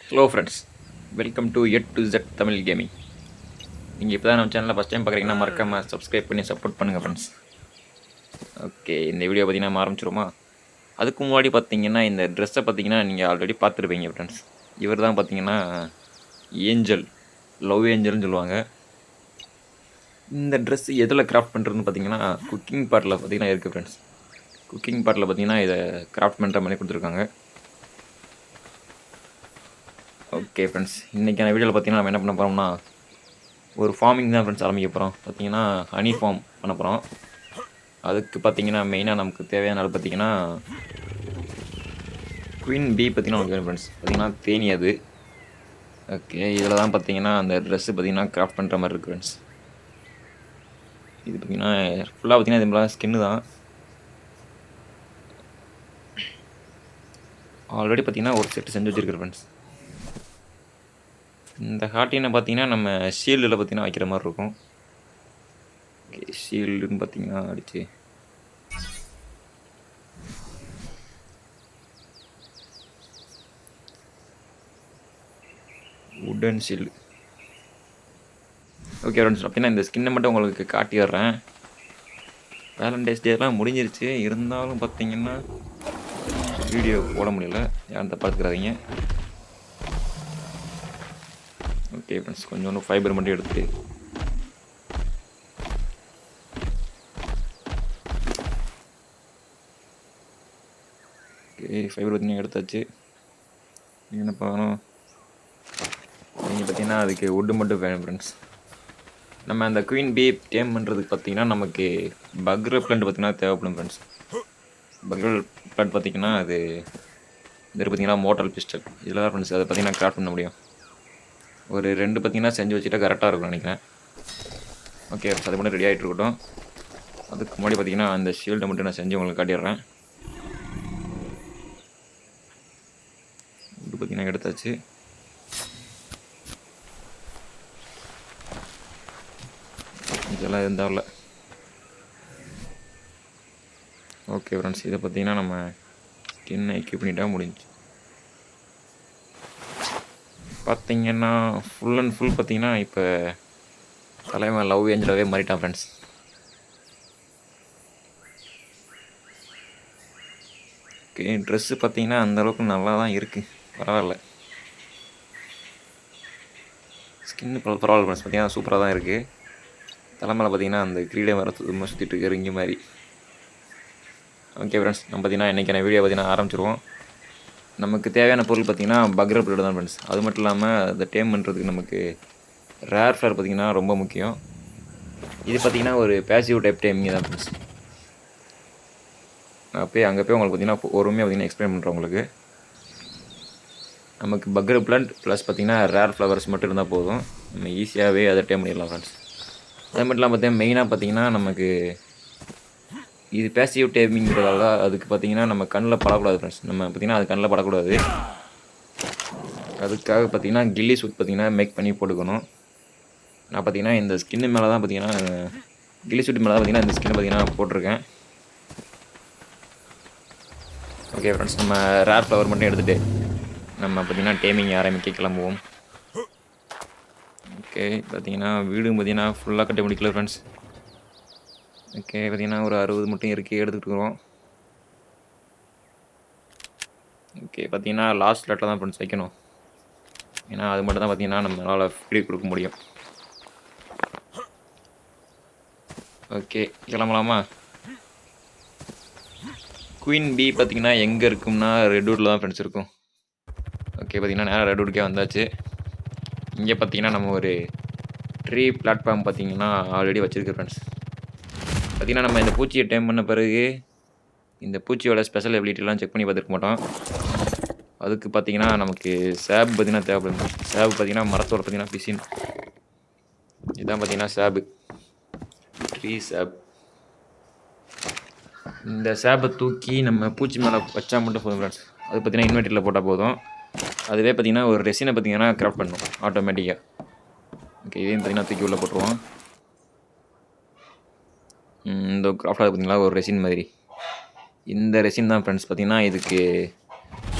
Hello friends, welcome to A to Z Tamil gaming. நீங்கள் இப்போ தான் நம்ம சேனலில் ஃபஸ்ட் டைம் பார்க்குறீங்கன்னா மறக்காமல் சப்ஸ்கிரைப் பண்ணி சப்போர்ட் பண்ணுங்கள் ஃப்ரெண்ட்ஸ். ஓகே, இந்த வீடியோ பார்த்தீங்கன்னா ஆரம்பிச்சிருமா. அதுக்கு முன்னாடி பார்த்தீங்கன்னா இந்த ட்ரெஸ்ஸை பார்த்தீங்கன்னா நீங்கள் ஆல்ரெடி பார்த்துருப்பீங்க ஃப்ரெண்ட்ஸ். இவர் தான் பார்த்தீங்கன்னா ஏஞ்சல், லவ் ஏஞ்சல்னு சொல்லுவாங்க. இந்த ட்ரெஸ் எதில் கிராஃப்ட் பண்ணுறதுன்னு பார்த்தீங்கன்னா குக்கிங் பார்ட்டில் பார்த்தீங்கன்னா இருக்குது ஃப்ரெண்ட்ஸ். குக்கிங் பார்ட்டில் பார்த்தீங்கன்னா இதை கிராஃப்ட் பண்ணுற மாதிரி கொடுத்துருக்காங்க. ஓகே ஃப்ரெண்ட்ஸ், இன்றைக்கான வீடியோவில் பார்த்தீங்கன்னா நம்ம என்ன பண்ண போகிறோம்னா ஒரு ஃபார்மிங் தான் ஃப்ரெண்ட்ஸ் ஆரம்பிக்க போகிறோம். பார்த்தீங்கன்னா ஹனி ஃபார்ம் பண்ண போகிறோம். அதுக்கு பார்த்தீங்கன்னா மெயினாக நமக்கு தேவையான ஆள் பார்த்தீங்கன்னா குயின் பீ பார்த்தீங்கன்னா நமக்கு வேணும் ஃப்ரெண்ட்ஸ். பார்த்தீங்கன்னா தேனி அது. ஓகே, இதில் தான் பார்த்தீங்கன்னா அந்த ட்ரெஸ்ஸு பார்த்தீங்கன்னா கிராஃப்ட் பண்ணுற மாதிரி இருக்குது ஃப்ரெண்ட்ஸ். இது பார்த்தீங்கன்னா ஃபுல்லாக பார்த்தீங்கன்னா இது மாதிரி ஸ்கின்னு தான். ஆல்ரெடி பார்த்தீங்கன்னா ஒரு செட்டு செஞ்சு வச்சுருக்கேன் ஃப்ரெண்ட்ஸ். இந்த ஹார்ட்டினை பார்த்தீங்கன்னா நம்ம ஷீல்டில் பார்த்தீங்கன்னா வைக்கிற மாதிரி இருக்கும். ஓகே, ஷீல்டுன்னு பார்த்தீங்கன்னா அடிச்சு வுடன் ஷீல்டு. ஓகே ஃப்ரெண்ட்ஸ், பார்த்தீங்கன்னா இந்த ஸ்கின்னை மட்டும் உங்களுக்கு காட்டி வர்றேன். வேலண்டைன்ஸ் டேலாம் முடிஞ்சிருச்சு, இருந்தாலும் பார்த்தீங்கன்னா வீடியோ போட முடியல, யாரும் பார்த்துக்கிறாதீங்க. ஓகே ஃப்ரெண்ட்ஸ், கொஞ்சோண்டு ஃபைபர் மட்டும் எடுத்து ஓகே ஃபைபர் பார்த்தீங்கன்னா எடுத்தாச்சு. என்ன பண்ணணும் நீங்கள் பார்த்தீங்கன்னா அதுக்கு வுட்டு மட்டும் வேணும் ஃப்ரெண்ட்ஸ். நம்ம அந்த குயின் பீ டேம் பண்ணுறதுக்கு பார்த்தீங்கன்னா நமக்கு பக்ர பிளான்ட் பார்த்தீங்கன்னா தேவைப்படும் ஃப்ரெண்ட்ஸ். பக்ர பிளான்ட் பார்த்தீங்கன்னா அது இது பார்த்தீங்கன்னா மோட்டல் பிஸ்டல் இதில் தான் ஃப்ரெண்ட்ஸ் அதை பார்த்தீங்கன்னா கிராஃப்ட் பண்ண முடியும். ஒரு 2 பார்த்தீங்கன்னா செஞ்சு வச்சுட்டா கரெக்டாக இருக்கும் நினைக்கிறேன். ஓகே, அது மட்டும் ரெடி ஆகிட்டு இருக்கட்டும். அதுக்கு முன்னாடி பார்த்தீங்கன்னா அந்த ஷீல்டை மட்டும் நான் செஞ்சு உங்களுக்கு காட்டிடுறேன். இது பார்த்தீங்கன்னா எடுத்தாச்சு. இதெல்லாம் இருந்தால ஓகே ஃப்ரெண்ட்ஸ், இதை பார்த்தீங்கன்னா நம்ம ஸ்கின்னை எக்யூப் பண்ணிட்டா முடிஞ்சு. பார்த்தீங்கன்னா ஃபுல் அண்ட் ஃபுல் பார்த்தீங்கன்னா இப்போ தலைவன் லவ் ஏஞ்சலாகவே மாறிட்டான் ஃப்ரெண்ட்ஸ். ஓகே, ட்ரெஸ்ஸு பார்த்தீங்கன்னா அந்தளவுக்கு நல்லா தான் இருக்குது, பரவாயில்ல. ஸ்கின்னு பரவாயில்ல ஃப்ரெண்ட்ஸ், பார்த்தீங்கன்னா சூப்பராக தான் இருக்குது. தலைமையில் பார்த்தீங்கன்னா அந்த கிரீடை வர சும்மா சுற்றிட்டு இருக்காரு இங்கே மாதிரி. ஓகே ஃப்ரெண்ட்ஸ், நம்ம பார்த்தீங்கன்னா இன்றைக்கான வீடியோ பார்த்தீங்கன்னா ஆரம்பிச்சிருவோம். நமக்கு தேவையான பொருள் பார்த்திங்கன்னா பக்ர பிளேட் தான் ஃப்ரெண்ட்ஸ். அது மட்டும் இல்லாமல் அந்த டேம் பண்ணுறதுக்கு நமக்கு ரேர் ஃப்ளவர் பார்த்திங்கன்னா ரொம்ப முக்கியம். இது பார்த்திங்கன்னா ஒரு பேசிவ் டைப் டேமிங் தான் ஃப்ரெண்ட்ஸ். அங்கே போய் உங்களுக்கு பார்த்திங்கன்னா பொறுமையாக பார்த்திங்கன்னா எக்ஸ்பிளைன் பண்ணுறேன் உங்களுக்கு. நமக்கு பக்ர பிளான்ட் ப்ளஸ் பார்த்திங்கன்னா ரேர் ஃப்ளவர்ஸ் மட்டும் இருந்தால் போதும், நம்ம ஈஸியாகவே அதை டேம் பண்ணிடலாம் ஃப்ரெண்ட்ஸ். அது மட்டும் இல்லாமல் பார்த்தீங்கன்னா மெயினாக பார்த்திங்கன்னா நமக்கு இது பேசிவ் டேமிங்கிறதால அதுக்கு பார்த்திங்கன்னா நம்ம கண்ணில் படக்கூடாது ஃப்ரெண்ட்ஸ். நம்ம பார்த்திங்கன்னா அது கண்ணில் படக்கூடாது. அதுக்காக பார்த்திங்கன்னா கில்லி சூட் பார்த்திங்கன்னா மேக் பண்ணி போட்டுக்கணும். நான் பார்த்திங்கன்னா இந்த ஸ்கின்னு மேலே தான் பார்த்திங்கன்னா கில்லி சூட் மேலே தான் பார்த்திங்கன்னா இந்த ஸ்கின்னை பார்த்திங்கன்னா போட்டிருக்கேன். ஓகே ஃப்ரெண்ட்ஸ், நம்ம ரேர் ஃப்ளவர் மட்டும் எடுத்துகிட்டு நம்ம பார்த்திங்கன்னா டேமிங் ஆரம்பிக்க கிளம்புவோம். ஓகே, பார்த்திங்கன்னா வீடும் பார்த்திங்கன்னா ஃபுல்லாக கட்டி முடிக்கல ஃப்ரெண்ட்ஸ். ஓகே, பார்த்திங்கன்னா ஒரு 60 மட்டும் இருக்குது, எடுத்துகிட்டு இருக்கிறோம். ஓகே, பார்த்திங்கன்னா லாஸ்ட் லெட்டில் தான் ஃப்ரெண்ட்ஸ் வைக்கணும், ஏன்னா அது மட்டும் தான் பார்த்திங்கன்னா நம்மளால் ஃப்ரீ கொடுக்க முடியும். ஓகே, கிளம்பலாமா. குயின் பீ பார்த்திங்கன்னா எங்கே இருக்கும்னா ரெட்வுட்டில் தான் ஃப்ரெண்ட்ஸ் இருக்கும். ஓகே, பார்த்திங்கன்னா நேராக ரெட்வுட்கே வந்தாச்சு. இங்கே பார்த்திங்கன்னா நம்ம ஒரு ட்ரீ பிளாட்ஃபார்ம் பார்த்திங்கன்னா ஆல்ரெடி வச்சுருக்கு ஃப்ரெண்ட்ஸ். பார்த்திங்கன்னா நம்ம இந்த பூச்சியை டேம் பண்ண பிறகு இந்த பூச்சியோட ஸ்பெஷல் எபிலிட்டிலாம் செக் பண்ணி பார்த்துருக்க மாட்டோம். அதுக்கு பார்த்திங்கன்னா நமக்கு சேப் பார்த்திங்கன்னா தேவைப்படும். சேப் பார்த்திங்கன்னா மரத்தோட பார்த்திங்கன்னா பிசின் இதுதான் பார்த்திங்கன்னா சேபு, ட்ரீ சேப். இந்த சேப்பை தூக்கி நம்ம பூச்சி மேலே வச்சா மட்டும் போதும் ஃப்ரெண்ட்ஸ். அது பார்த்திங்கன்னா இன்வெர்ட்டரில் போட்டால் போதும். அதுவே பார்த்திங்கன்னா ஒரு ரெசினை பார்த்திங்கன்னா கிராஃப்ட் பண்ணும் ஆட்டோமேட்டிக்காக. ஓகே, இதையும் பார்த்திங்கன்னா தூக்கி உள்ளே போட்டுருவோம். இந்த கிராஃப்டாக பார்த்திங்களா ஒரு ரெசின் மாதிரி. இந்த ரெசின் தான் ஃப்ரெண்ட்ஸ் பார்த்திங்கன்னா இதுக்கு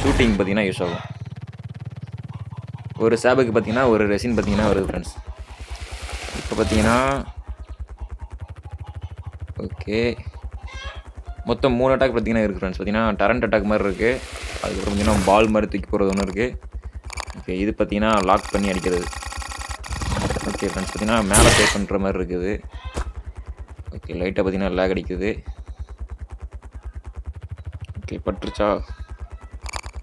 ஷூட்டிங் பார்த்திங்கன்னா யூஸ் ஆகும். ஒரு சேபுக்கு பார்த்தீங்கன்னா ஒரு ரெசின் பார்த்தீங்கன்னா வருது ஃப்ரெண்ட்ஸ். இப்போ பார்த்தீங்கன்னா ஓகே மொத்தம் 3 அட்டாக் பார்த்தீங்கன்னா இருக்குது ஃப்ரெண்ட்ஸ். பார்த்தீங்கன்னா டரண்ட் அட்டாக் மாதிரி இருக்குது. அதுக்கப்புறம் பார்த்தீங்கன்னா பால் மாதிரி தூக்கி போகிறது ஒன்று இருக்குது. ஓகே இது பார்த்தீங்கன்னா லாக் பண்ணி அடிக்கிறது. ஓகே ஃப்ரெண்ட்ஸ் பார்த்தீங்கன்னா மேலே பே பண்ணுற மாதிரி இருக்குது. ஓகே லைட்டாக பார்த்தீங்கன்னா லேக் அடிக்குது. ஓகே பட்டுருச்சா?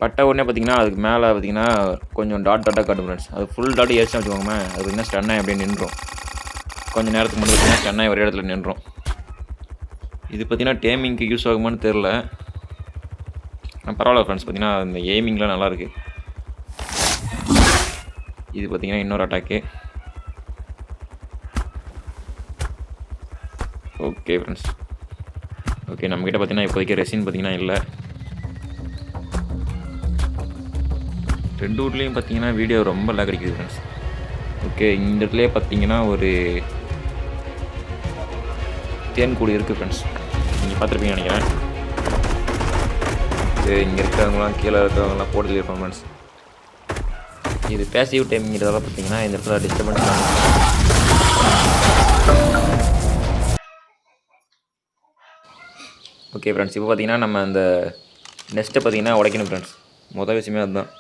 பட்ட உடனே பார்த்தீங்கன்னா அதுக்கு மேலே பார்த்தீங்கன்னா கொஞ்சம் டாட்டாக காட்டும் ஃப்ரெண்ட்ஸ். அது ஃபுல் டாட் ஏறிச்சுன்னு வச்சுக்கோங்க, அது பார்த்தீங்கன்னா ஸ்டன்னாக அப்படியே நின்றோம். கொஞ்சம் நேரத்துக்கு முன்னாடி பார்த்தீங்கன்னா ஸ்டன்னாக ஒரே இடத்துல நின்றோம். இது பார்த்தீங்கன்னா டேமிங்க்கு யூஸ் ஆகுமான்னு தெரில. பரவாயில்ல ஃப்ரெண்ட்ஸ். பார்த்தீங்கன்னா இந்த எய்மிங்லாம் நல்லாயிருக்கு. இது பார்த்தீங்கன்னா இன்னொரு அட்டாக்கு. Okay friends. ஓகே நம்மக்கிட்ட பார்த்தீங்கன்னா இப்போதைக்கு ரெசின் பார்த்தீங்கன்னா இல்லை. ரெட் ஊர்லேயும் பார்த்தீங்கன்னா வீடியோ ரொம்ப லேக் அடிக்குது ஃப்ரெண்ட்ஸ். ஓகே இந்த இடத்துலேயே பார்த்தீங்கன்னா ஒரு தேன் கூடு இருக்குது ஃப்ரெண்ட்ஸ். நீங்கள் பார்த்துருப்பீங்கன்னு நினைக்கிறேன். இங்கே இருக்கிறவங்களாம் கீழே இருக்கிறவங்களாம் போட்டு இருப்பாங்க ஃப்ரெண்ட்ஸ். இது பேசிவ் டைமிங்கிறதால பார்த்தீங்கன்னா இந்த இடத்துல டிஸ்டர்பன்ஸ். ஓகே ஃப்ரெண்ட்ஸ் இப்போ பார்த்தீங்கன்னா நம்ம அந்த நெஸ்ட்டை பார்த்தீங்கன்னா உடைக்கணும் ஃப்ரெண்ட்ஸ். மொதல் விஷயமே அதுதான்.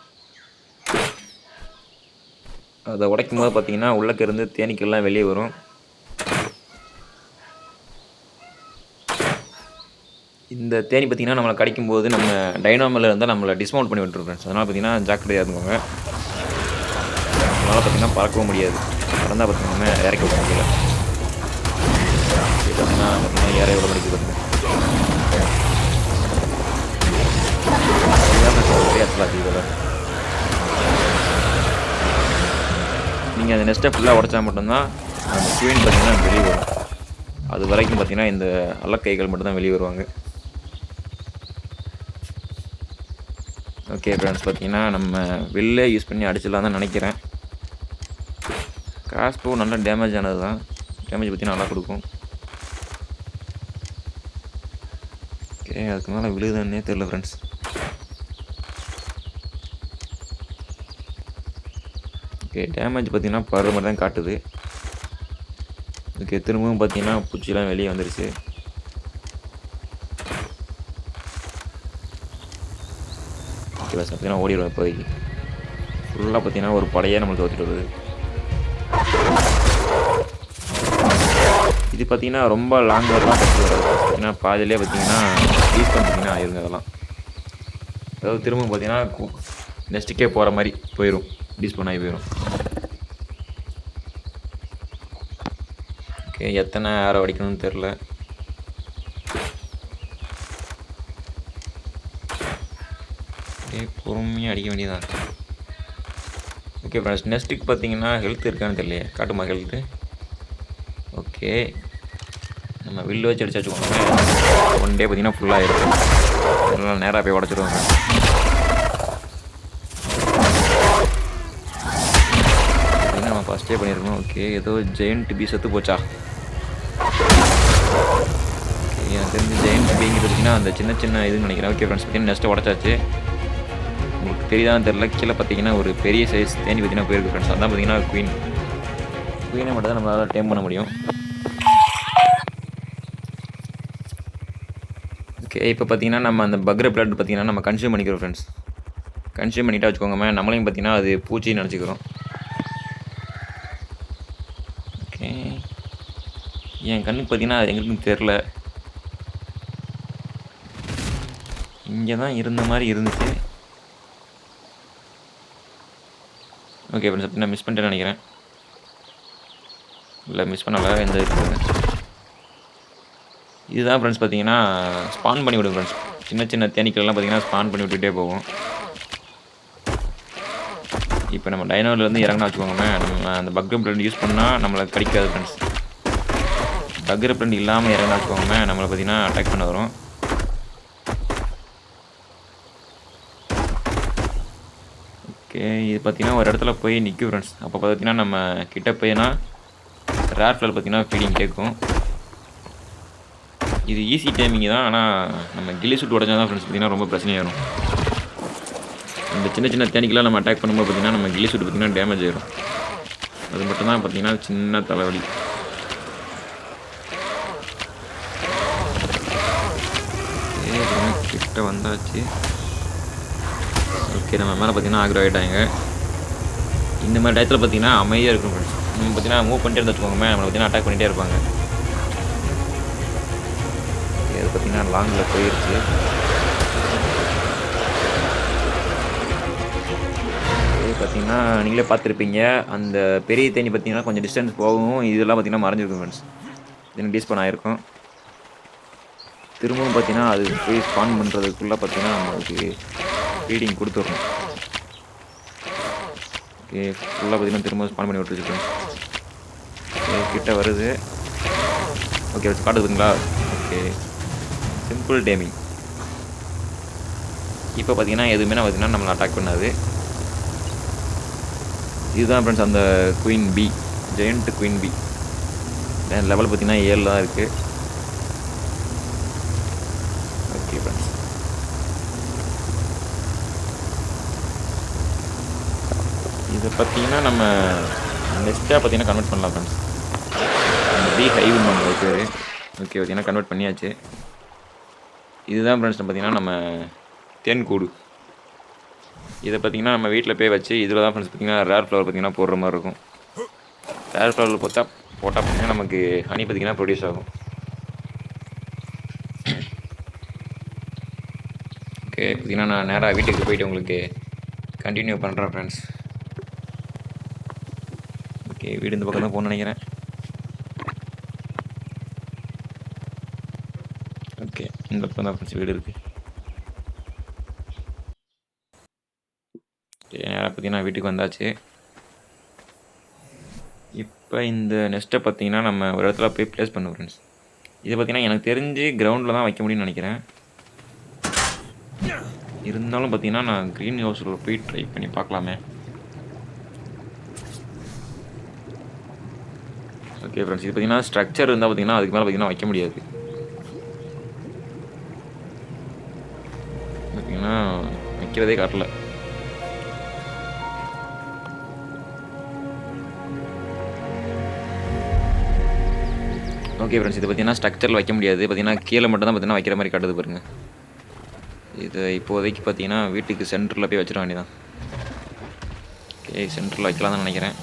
அதை உடைக்கும் போது பார்த்தீங்கன்னா உள்ளக்க இருந்து தேனீக்கள்லாம் வெளியே வரும். இந்த தேனி பார்த்திங்கன்னா நம்மளை கடிக்கும்போது நம்ம டைனாமில் இருந்தால் நம்மளை டிஸ்மவுண்ட் பண்ணி விட்டுரும் ஃப்ரெண்ட்ஸ். அதனால் பார்த்திங்கன்னா ஜாக்கிரதையாக இருந்துக்கோங்க. அதனால் பார்த்திங்கன்னா பறக்கவும் முடியாது. பறந்தால் பார்த்திங்கன்னா இறக்கி விட முடியல. பார்த்திங்கன்னா ஏற விட முடியுது பார்த்திங்கன்னா. நீங்கள் அந்த நெஸ்ட்டை ஃபுல்லாக உடச்சா மட்டும்தான் அந்த குயின் பார்த்திங்கன்னா வெளியே வரும். அது வரைக்கும் பார்த்திங்கன்னா இந்த அல்லக்கைகள் மட்டும்தான் வெளியே வருவாங்க. ஓகே ஃப்ரெண்ட்ஸ் பார்த்தீங்கன்னா நம்ம வெளிலே யூஸ் பண்ணி அடிச்சிடலாம் தான் நினைக்கிறேன். கிராஸ்போ நல்லா டேமேஜ் ஆனது தான். டேமேஜ் பற்றி நல்லா கொடுக்கும். ஓகே அதுக்கு மேலே விழுதுன்னே தெரியல ஃப்ரெண்ட்ஸ். ஓகே டேமேஜ் பார்த்தீங்கன்னா படுற மாதிரி தான் காட்டுது. ஓகே திரும்பவும் பார்த்தீங்கன்னா பூச்சிலாம் வெளியே வந்துருச்சு. ஓகே பஸ் பார்த்தீங்கன்னா ஓடிடுவோம். இப்போதைக்கு ஃபுல்லாக பார்த்தீங்கன்னா ஒரு படையே நம்மளுக்கு ஓட்டிட்டு வருது. இது பார்த்தீங்கன்னா ரொம்ப லாங்கர்லாம் கட்டி வராது. பார்த்தீங்கன்னா பாதிலே பார்த்தீங்கன்னா யூஸ் பண்ணிட்டீங்கன்னா ஆயிருங்க. அதெல்லாம் அதாவது திரும்ப பார்த்தீங்கன்னா நெக்ஸ்ட்டுக்கே போகிற மாதிரி போயிடும். டிஸ்போன் ஆகி போயிடும். ஓகே எத்தனை ஆரோ அடிக்கணும்னு தெரில. பொறுமையாக அடிக்க வேண்டியதான். ஓகே ஃப்ரெண்ட்ஸ் நெக்ஸ்ட்டுக்கு பார்த்தீங்கன்னா ஹெல்த் இருக்கான்னு தெரியலையே. காட்டுமா ஹெல்த்து? ஓகே நம்ம வில்லு வச்சு அடிச்சு வச்சுக்கோங்க. ஒன் டே பார்த்தீங்கன்னா ஃபுல்லாக இருக்கும். அதனால் நேராக போய் உடச்சிடுவாங்க. பார்த்தீங்கன்னா நம்ம ஃபஸ்ட்டே பண்ணியிருக்கோம். ஓகே ஏதோ ஜெயண்ட் பி செத்து போச்சா? ஓகே எனக்கு தெரிஞ்சு ஜெயண்ட் பிங்கிறது பார்த்தீங்கன்னா அந்த சின்ன சின்ன இதுன்னு நினைக்கிறேன். ஓகே ஃப்ரெண்ட்ஸ் பார்த்தீங்கன்னா நெக்ஸ்ட்டு உடச்சாச்சு. உங்களுக்கு தெரியுதான்னு தெரில. கீழே பார்த்தீங்கன்னா ஒரு பெரிய சைஸ் தேனி பார்த்தீங்கன்னா போயிருக்கு ஃப்ரெண்ட்ஸ். அதான் பார்த்தீங்கன்னா குயினை மட்டும் தான் நம்மளால் டேம் பண்ண முடியும். ஓகே இப்போ பார்த்தீங்கன்னா நம்ம அந்த பக்ர பிளட் பார்த்தீங்கன்னா நம்ம கன்சியூம் பண்ணிக்கிறோம் ஃப்ரெண்ட்ஸ். கன்சியூம் பண்ணிட்டா வச்சுக்கோங்க நம்மளையும் பார்த்தீங்கன்னா அது பூச்சின்னு நினச்சிக்கிறோம். ஓகே என் கண்ணுக்கு பார்த்தீங்கன்னா அது எங்களுக்கும் தெரில. இங்கே தான் இருந்த மாதிரி இருந்துச்சு. ஓகே ஃப்ரெண்ட்ஸ் அப்படி நான் மிஸ் பண்ணிட்டேன்னு நினைக்கிறேன். இல்லை மிஸ் பண்ணல. எந்த இதுதான் ஃப்ரெண்ட்ஸ் பார்த்தீங்கன்னா ஸ்பான் பண்ணி விடும் ஃப்ரெண்ட்ஸ். சின்ன சின்ன தேனீக்கள்லாம் பார்த்தீங்கன்னா ஸ்பான் பண்ணி விட்டுகிட்டே போகும். இப்போ நம்ம டைனோவிலேருந்து இறங்கினா வச்சுக்கோங்க, நம்ம அந்த பக்ர பிளண்ட் யூஸ் பண்ணால் நம்மளை கடிக்காது ஃப்ரெண்ட்ஸ். பக்ர பிளண்ட் இல்லாமல் இறங்கினா வச்சுக்கோங்க நம்மளை பார்த்தீங்கன்னா அட்டாக் பண்ண வரும். ஓகே இது பார்த்தீங்கன்னா ஒரு இடத்துல போய் நிற்கும் ஃப்ரெண்ட்ஸ். அப்போ பார்த்தீங்கன்னா நம்ம கிட்ட போய்னா ரேர் ஃப்ளர் பார்த்தீங்கன்னா ஃபீடிங் கேட்கும். இது ஈஸி டைமிங் தான். ஆனால் நம்ம கில்லி சூட் உடஞ்சா தான் ஃப்ரெண்ட்ஸ் பார்த்தீங்கன்னா ரொம்ப பிரச்சனையாகும். அந்த சின்ன சின்ன தேனீக்கெல்லாம் நம்ம அட்டாக் பண்ணும்போது பார்த்திங்கன்னா நம்ம கில்லி சூட் பார்த்திங்கன்னா டேமேஜ் ஆயிடும். அது மட்டும்தான் பார்த்திங்கன்னா சின்ன தலைவலி. கிட்ட வந்தாச்சு. ஓகே, நம்ம மேலே பார்த்திங்கன்னா ஆக்ரோ ஆகிட்டாங்க. இந்த மாதிரி டயத்தில் பார்த்திங்கன்னா அமைதியாக இருக்கும் ஃப்ரெண்ட்ஸ். நம்ம பார்த்திங்கன்னா மூவ் பண்ணிட்டே இருந்துச்சுக்கோங்க, நம்மளை பார்த்திங்கன்னா அட்டாக் பண்ணிகிட்டே இருப்பாங்க. அது பார்த்திங்கன்னா லாங்கில் போயிடுச்சு. பார்த்திங்கன்னா நீங்களே பார்த்துருப்பீங்க, அந்த பெரிய தேனி பார்த்திங்கன்னா கொஞ்சம் டிஸ்டன்ஸ் போகும், இதெல்லாம் பார்த்திங்கன்னா மறைஞ்சிருக்கும் ஃப்ரெண்ட்ஸ். இது டிஸ்பான் ஆகிருக்கும். திரும்பவும் பார்த்திங்கன்னா அது போய் ஸ்பான் பண்ணுறதுக்குள்ளே பார்த்திங்கன்னா நம்மளுக்கு ஃபீடிங் கொடுத்துடணும். ஓகே, ஃபுல்லாக பார்த்திங்கன்னா திரும்ப ஸ்பான் பண்ணி விட்டுருச்சு. ஓகே, கிட்ட வருது. ஓகே, வச்சு காட்டுதுங்களா? Okay, simple taming. இப்போ பார்த்திங்கன்னா எதுவுமே பார்த்திங்கன்னா நம்மளை அட்டாக் பண்ணாது. இதுதான் ஃப்ரெண்ட்ஸ் அந்த queen bee, giant queen bee. Level பார்த்திங்கன்னா 7 தான் இருக்குது. ஓகே ஃப்ரெண்ட்ஸ், இதை பார்த்திங்கன்னா நம்ம நெக்ஸ்ட்டாக பார்த்திங்கன்னா கன்வெர்ட் பண்ணலாம் ஃப்ரெண்ட்ஸ். அந்த பி ஹைவ் நம்ம பேர். ஓகே, பார்த்திங்கன்னா கன்வெர்ட் பண்ணியாச்சு. இதுதான் ஃப்ரெண்ட்ஸ் பார்த்திங்கன்னா நம்ம தேன் கூடு. இதை பார்த்திங்கன்னா நம்ம வீட்டில் போய் வச்சு இதில் தான் ஃப்ரெண்ட்ஸ் பார்த்திங்கன்னா ரேர் ஃப்ளவர் பார்த்திங்கன்னா போடுற மாதிரி இருக்கும். ரேர் ஃப்ளவர் போட்டால் பார்த்திங்கன்னா நமக்கு ஹனி பார்த்திங்கன்னா ப்ரொடியூஸ் ஆகும். ஓகே, பார்த்திங்கன்னா நான் நேராக வீட்டுக்கு போயிட்டு உங்களுக்கு கண்டினியூ பண்ணுறேன் ஃப்ரெண்ட்ஸ். ஓகே, வீடு இந்த பக்கம் தான் போகணும்னு நினைக்கிறேன். ஓகே, இந்த பக்கம் தான் ஃப்ரெண்ட்ஸ் வீடு இருக்குது. நேராக பார்த்திங்கன்னா வீட்டுக்கு வந்தாச்சு. இப்போ இந்த நெஸ்ட்டை பார்த்திங்கன்னா நம்ம ஒரு இடத்துல போய் ப்ளேஸ் பண்ணுவோம் ஃப்ரெண்ட்ஸ். இதை பார்த்திங்கன்னா எனக்கு தெரிஞ்சு கிரவுண்டில் தான் வைக்க முடியும்னு நினைக்கிறேன். இருந்தாலும் பார்த்திங்கன்னா நான் க்ரீன் ஹவுஸில் போய் ட்ரை பண்ணி பார்க்கலாமே. ஓகே ஃப்ரெண்ட்ஸ், இது பார்த்திங்கன்னா ஸ்ட்ரக்சர் இருந்தால் பார்த்திங்கன்னா அதுக்கு மேலே பார்த்திங்கன்னா வைக்க முடியாது. பார்த்திங்கன்னா வைக்கிறதே காட்டல. ஓகே ஃப்ரெண்ட்ஸ், இது பார்த்திங்கன்னா ஸ்ட்ரக்சரில் வைக்க முடியாது. பார்த்திங்கன்னா கீழே மட்டும் தான் பார்த்திங்கன்னா வைக்கிற மாதிரி காட்டுது பாருங்கள். இது இப்போதைக்கு பார்த்திங்கன்னா வீட்டுக்கு சென்டரில் போய் வச்சிட வேண்டியதான். ஓகே, சென்டரில் வைக்கலாம் தான் நினைக்கிறேன்.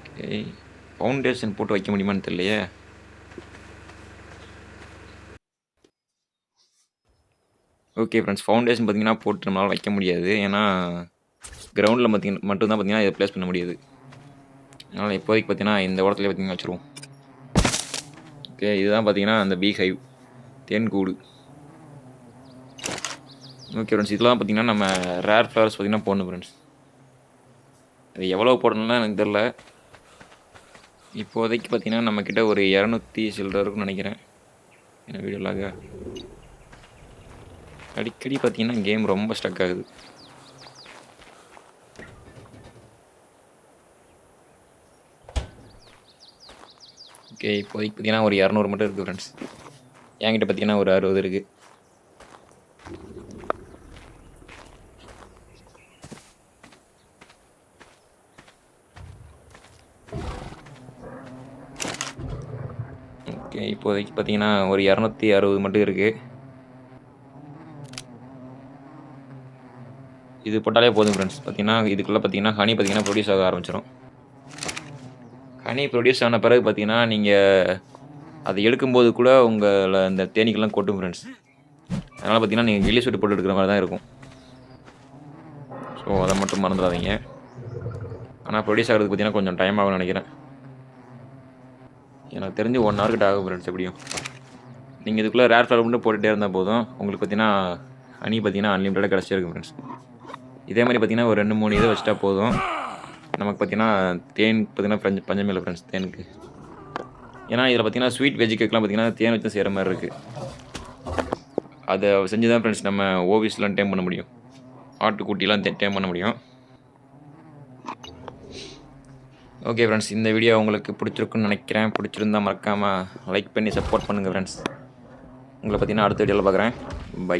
ஓகே, ஃபவுண்டேஷன் போட்டு வைக்க முடியுமான்னு தெரியலையே. ஓகே ஃப்ரெண்ட்ஸ், ஃபவுண்டேஷன் பார்த்திங்கன்னா போட்டு நம்மளால் வைக்க முடியாது. ஏன்னா கிரவுண்டில் மட்டும்தான் பார்த்திங்கன்னா இதை ப்ளேஸ் பண்ண முடியாது. அதனால் இப்போதைக்கு பார்த்திங்கன்னா இந்த இடத்துல பார்த்திங்கன்னா வச்சுருவோம். ஓகே, இதுதான் பார்த்திங்கன்னா அந்த பீ ஹைவ், தேன் கூடு. ஓகே ஃப்ரெண்ட்ஸ், இதெல்லாம் பார்த்திங்கன்னா நம்ம ரேர் ஃப்ளவர்ஸ் பார்த்திங்கன்னா போடணும் ஃப்ரெண்ட்ஸ். அது எவ்வளோ போடணும்னா எனக்கு தெரில. இப்போதைக்கு பார்த்திங்கன்னா நம்மக்கிட்ட ஒரு 200 சில்லரை இருக்குன்னு நினைக்கிறேன். என்ன வீடியோலாக அடிக்கடி பார்த்திங்கன்னா கேம் ரொம்ப ஸ்டக் ஆகுது. ஓகே, இப்போதைக்கு பார்த்திங்கன்னா ஒரு 200 மட்டும் இருக்குது ஃப்ரெண்ட்ஸ். என்கிட்ட பார்த்திங்கன்னா ஒரு 60 இருக்குது. ஓகே, இப்போதைக்கு பார்த்திங்கன்னா ஒரு 260 மட்டும் இருக்குது. இது போட்டாலே போதும் ஃப்ரெண்ட்ஸ். பார்த்திங்கன்னா இதுக்குள்ளே பார்த்திங்கன்னா ஹனி பார்த்திங்கன்னா ப்ரொடியூஸ் ஆக ஆரம்பிச்சிடும். ஹனி ப்ரொடியூஸ் ஆன பிறகு பார்த்திங்கன்னா நீங்கள் அதை எடுக்கும்போது கூட உங்களை அந்த தேனீக்கெல்லாம் கொட்டும் ஃப்ரெண்ட்ஸ். அதனால் பார்த்திங்கன்னா நீங்கள் கில்லி சூட்டு போட்டு எடுக்கிற மாதிரி தான் இருக்கும். ஸோ அதை மட்டும் மறந்துடாதீங்க. ஆனால் ப்ரொடியூஸ் ஆகிறதுக்கு பார்த்திங்கன்னா கொஞ்சம் டைம் ஆகும்னு நினைக்கிறேன். எனக்கு தெரிஞ்சு 1 hour கிட்ட ஆகும் ஃப்ரெண்ட்ஸ். எப்படியும் நீங்கள் இதுக்குள்ளே ரேர் ஃப்ளவர் மட்டும் போட்டுகிட்டே இருந்தால் போதும். உங்களுக்கு பார்த்திங்கன்னா ஹனி பார்த்திங்கன்னா அன்லிமிட்டடாக கிடச்சிட்டே இருக்கும் ஃப்ரெண்ட்ஸ். இதே மாதிரி பார்த்திங்கன்னா ஒரு 2-3 இதை வச்சுட்டா போதும். நமக்கு பார்த்திங்கன்னா தேன் பார்த்திங்கன்னா பஞ்சமே இல்லை ஃப்ரெண்ட்ஸ் தேனுக்கு. ஏன்னா இதில் பார்த்திங்கன்னா ஸ்வீட் வெஜ் கேக்லாம் பார்த்திங்கன்னா தேன் வச்சு செய்கிற மாதிரி இருக்குது. அதை செஞ்சு தான் ஃப்ரெண்ட்ஸ் நம்ம ஓவிஸ்லாம் டேம் பண்ண முடியும், ஆட்டுக்குட்டிலாம் டேம் பண்ண முடியும். ஓகே ஃப்ரெண்ட்ஸ், இந்த வீடியோ உங்களுக்கு பிடிச்சிருக்குன்னு நினைக்கிறேன். பிடிச்சிருந்தால் மறக்காமல் லைக் பண்ணி சப்போர்ட் பண்ணுங்கள் ஃப்ரெண்ட்ஸ். உங்களை பார்த்தீங்கன்னா அடுத்த வீடியோவில் பார்க்குறேன். பை.